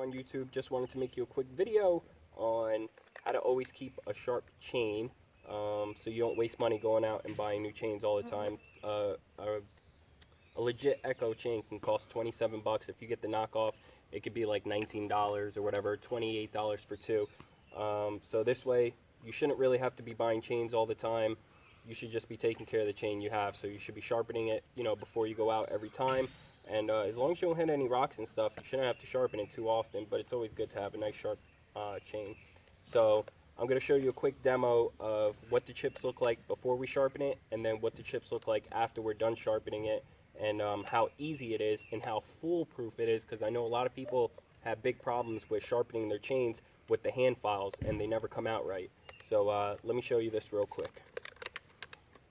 on YouTube. Just wanted to make you a quick video on how to always keep a sharp chain, so you don't waste money going out and buying new chains all the time. A legit Echo chain can cost 27 bucks. If you get the knockoff, it could be like $19 or whatever, $28 for two. So this way, you shouldn't really have to be buying chains all the time. You should just be taking care of the chain you have. So you should be sharpening it, before you go out every time. And as long as you don't hit any rocks and stuff, you shouldn't have to sharpen it too often. But it's always good to have a nice sharp chain. So I'm going to show you a quick demo of what the chips look like before we sharpen it, and then what the chips look like after we're done sharpening it, and how easy it is and how foolproof it is, because I know a lot of people have big problems with sharpening their chains with the hand files and they never come out right. So let me show you this real quick.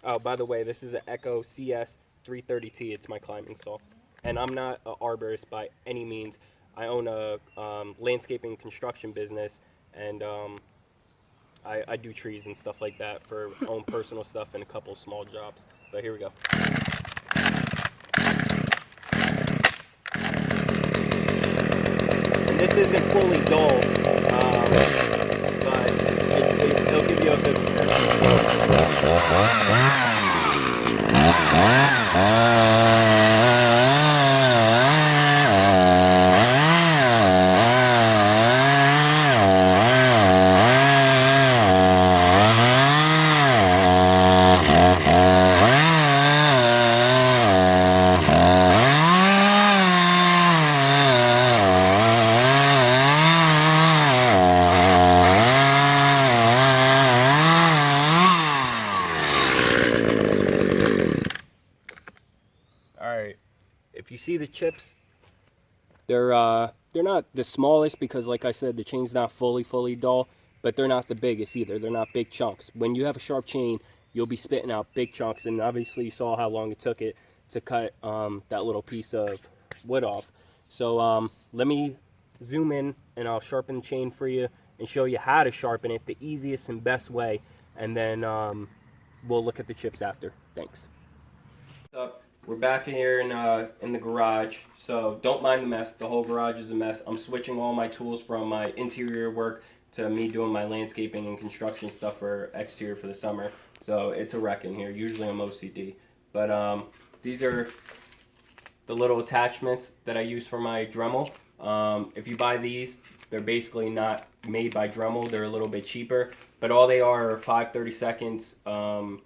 Oh, by the way, this is an Echo CS 330T. It's my climbing saw, and I'm not an arborist by any means. I own a landscaping construction business, and I do trees and stuff like that for own personal stuff and a couple small jobs. But here we go. And this isn't fully dull, but it'll give you a good Alright, if you see the chips, they're not the smallest because, like I said, the chain's not fully dull, but they're not the biggest either. They're not big chunks. When you have a sharp chain, you'll be spitting out big chunks, and obviously you saw how long it took it to cut that little piece of wood off. So let me zoom in and I'll sharpen the chain for you and show you how to sharpen it the easiest and best way, and then we'll look at the chips after. Thanks. We're back here in the garage, so don't mind the mess. The whole garage is a mess. I'm switching all my tools from my interior work to me doing my landscaping and construction stuff for exterior for the summer. So it's a wreck in here. Usually I'm OCD. But these are the little attachments that I use for my Dremel. If you buy these, they're basically not made by Dremel. They're a little bit cheaper. But all they are 5/32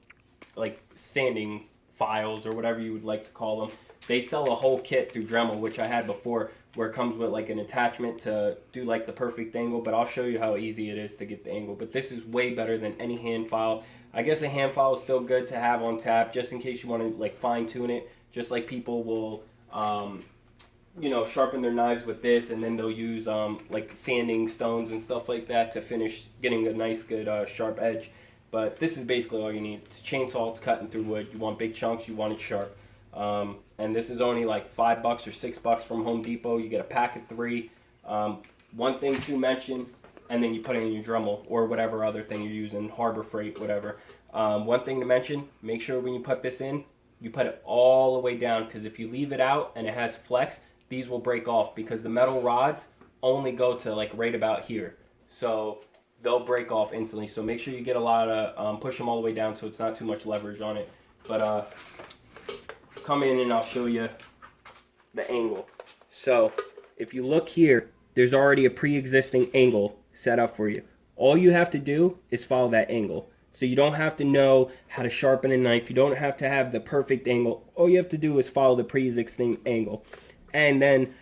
like sanding files or whatever you would like to call them. They sell a whole kit through Dremel, which I had before, where it comes with like an attachment to do like the perfect angle, but I'll show you how easy it is to get the angle. But this is way better than any hand file. I guess a hand file is still good to have on tap just in case you want to like fine tune it, just like people will sharpen their knives with this, and then they'll use like sanding stones and stuff like that to finish getting a nice good sharp edge. But this is basically all you need. It's a chainsaw, it's cutting through wood. You want big chunks, you want it sharp. And this is only like $5 or $6 from Home Depot. You get a pack of 3. One thing to mention, and then you put it in your Dremel or whatever other thing you're using, Harbor Freight, whatever. One thing to mention, make sure when you put this in, you put it all the way down, because if you leave it out and it has flex, these will break off because the metal rods only go to like right about here. So they'll break off instantly. So make sure you get a lot of, push them all the way down so it's not too much leverage on it. But come in and I'll show you the angle. So if you look here, there's already a pre-existing angle set up for you. All you have to do is follow that angle. So you don't have to know how to sharpen a knife. You don't have to have the perfect angle. All you have to do is follow the pre-existing angle. And then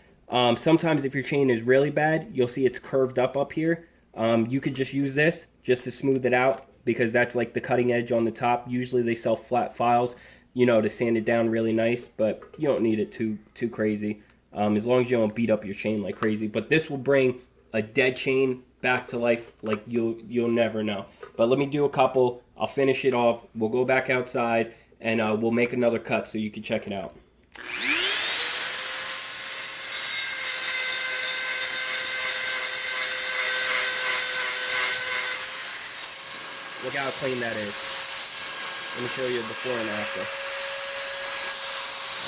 sometimes if your chain is really bad, you'll see it's curved up here. You could just use this just to smooth it out, because that's like the cutting edge on the top. Usually they sell flat files, to sand it down really nice, but you don't need it too crazy, as long as you don't beat up your chain like crazy. But this will bring a dead chain back to life like you'll never know. But let me do a couple. I'll finish it off. We'll go back outside and we'll make another cut so you can check it out. Look how clean that is. Let me show you before and after.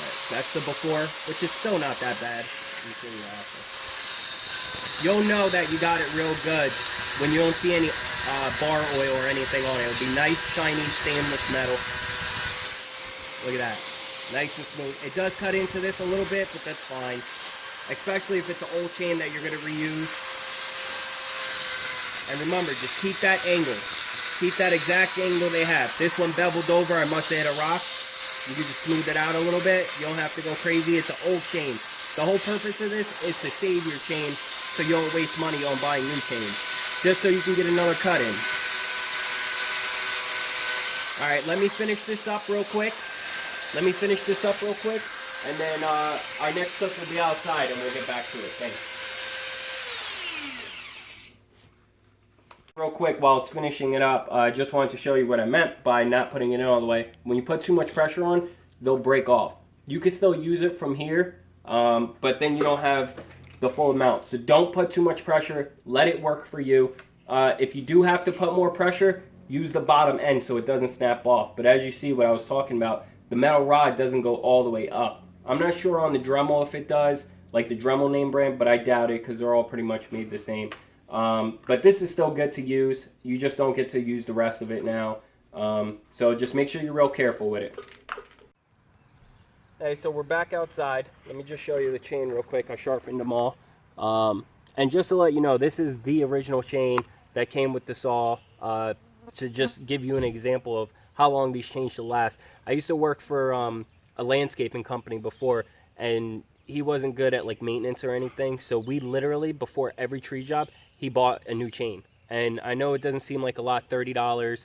Alright, that's the before, which is still not that bad. Let me show you the after. You'll know that you got it real good when you don't see any bar oil or anything on it. It'll be nice, shiny, stainless metal. Look at that. Nice and smooth. It does cut into this a little bit, but that's fine. Especially if it's an old chain that you're going to reuse. And remember, just keep that angle. Keep that exact angle they have. This one beveled over, I must have hit a rock. You can just smooth it out a little bit. You don't have to go crazy. It's an old chain. The whole purpose of this is to save your chain so you don't waste money on buying new chains. Just so you can get another cut in. Alright, let me finish this up real quick. And then our next clip will be outside and we'll get back to it. Thanks. Real quick, while I was finishing it up, I just wanted to show you what I meant by not putting it in all the way. When you put too much pressure on, they'll break off. You can still use it from here, but then you don't have the full amount. So don't put too much pressure. Let it work for you. If you do have to put more pressure, use the bottom end so it doesn't snap off. But as you see what I was talking about, the metal rod doesn't go all the way up. I'm not sure on the Dremel if it does, like the Dremel name brand, but I doubt it because they're all pretty much made the same. But this is still good to use. You just don't get to use the rest of it now. So just make sure you're real careful with it. Hey, so we're back outside. Let me just show you the chain real quick. I sharpened them all. And just to let you know, this is the original chain that came with the saw, to just give you an example of how long these chains should last. I used to work for a landscaping company before, and he wasn't good at like maintenance or anything. So we literally, before every tree job, he bought a new chain. And I know it doesn't seem like a lot, $30,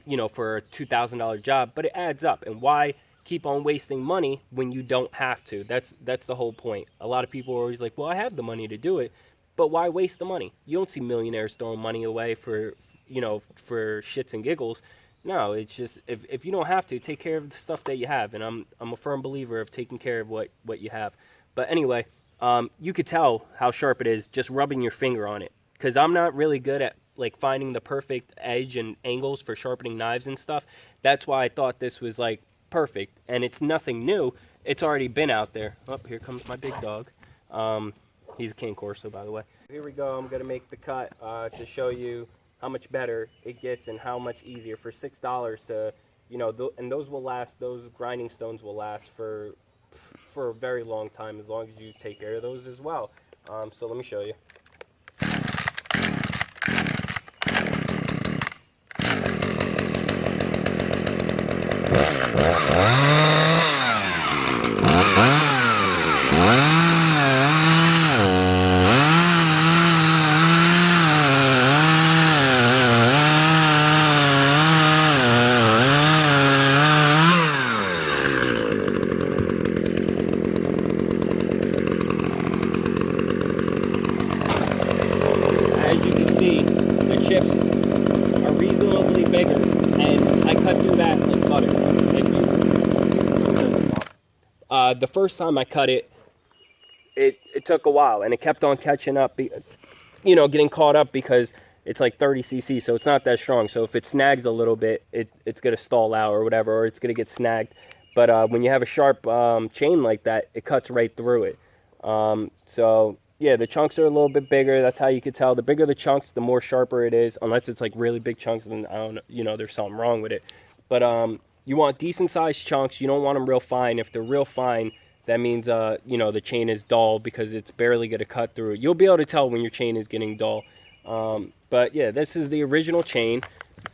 you know, for a $2,000 job, but it adds up. And why keep on wasting money when you don't have to? That's the whole point. A lot of people are always like, well, I have the money to do it, but why waste the money? You don't see millionaires throwing money away for, you know, for shits and giggles. No, it's just, if you don't have to, take care of the stuff that you have. And I'm a firm believer of taking care of what you have. But anyway, you could tell how sharp it is just rubbing your finger on it. Because I'm not really good at like finding the perfect edge and angles for sharpening knives and stuff. That's why I thought this was like perfect. And it's nothing new. It's already been out there. Oh, here comes my big dog. He's a Cane Corso, by the way. Here we go. I'm going to make the cut to show you how much better it gets and how much easier for $6 to, you know, and those will last, those grinding stones will last for a very long time, as long as you take care of those as well. So let me show you. As you can see, the chips are reasonably bigger, and I cut through that like butter. The first time I cut it, it took a while, and it kept on catching up, you know, getting caught up because it's like 30 cc, so it's not that strong. So if it snags a little bit, it's going to stall out or whatever, or it's going to get snagged. But when you have a sharp chain like that, it cuts right through it. So yeah, the chunks are a little bit bigger. That's how you can tell. The bigger the chunks, the more sharper it is. Unless it's like really big chunks, then I don't know, you know, there's something wrong with it. But you want decent sized chunks. You don't want them real fine. If they're real fine, that means you know, the chain is dull because it's barely going to cut through it. You'll be able to tell when your chain is getting dull. But yeah, this is the original chain.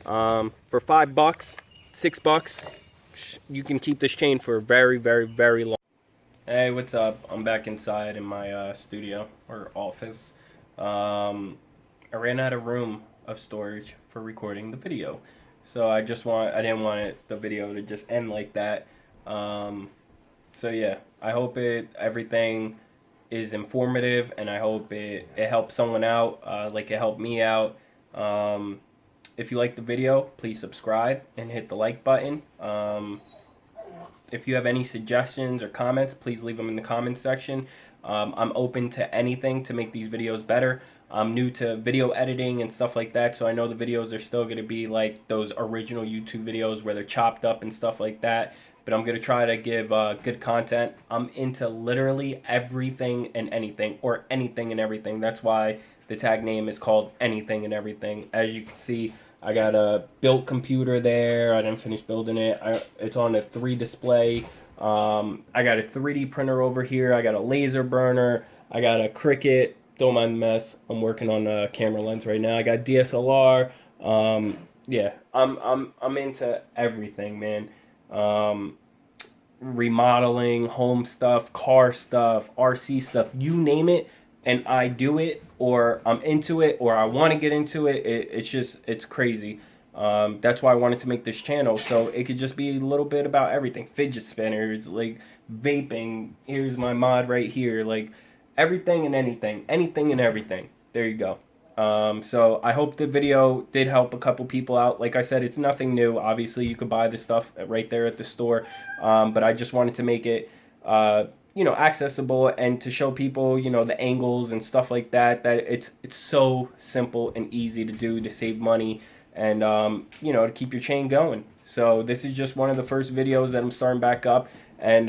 For $5, $6, you can keep this chain for very, very, very long. Hey, what's up? I'm back inside in my studio or office. I ran out of room of storage for recording the video, so I didn't want the video to just end like that. So yeah, I hope everything is informative, and I hope it helps someone out, like it helped me out. If you like the video, please subscribe and hit the like button. If you have any suggestions or comments, please leave them in the comments section. I'm open to anything to make these videos better. I'm new to video editing and stuff like that, so I know the videos are still going to be like those original YouTube videos where they're chopped up and stuff like that. but I'm going to try to give good content. I'm into literally everything and anything, or anything and everything. That's why the tag name is called Anything and Everything. As you can see, I got a built computer there. I didn't finish building it. It's on a 3 display. I got a 3D printer over here. I got a laser burner. I got a Cricut. Don't mind the mess. I'm working on a camera lens right now. I got DSLR. Yeah, I'm into everything, man. Remodeling, home stuff, car stuff, RC stuff, you name it, and I do it, or I'm into it, or I want to get into it. It's crazy. That's why I wanted to make this channel, so it could just be a little bit about everything. Fidget spinners, like vaping. Here's my mod right here. Like everything and anything. Anything and everything. There you go. So I hope the video did help a couple people out. Like I said, it's nothing new. Obviously, you could buy this stuff right there at the store. But I just wanted to make it, accessible, and to show people, the angles and stuff like that, that it's so simple and easy to do to save money and, to keep your chain going. So this is just one of the first videos that I'm starting back up, and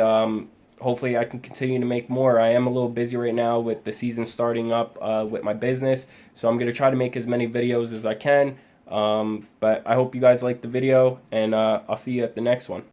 hopefully I can continue to make more. I am a little busy right now with the season starting up with my business, so I'm going to try to make as many videos as I can. But I hope you guys liked the video, and I'll see you at the next one.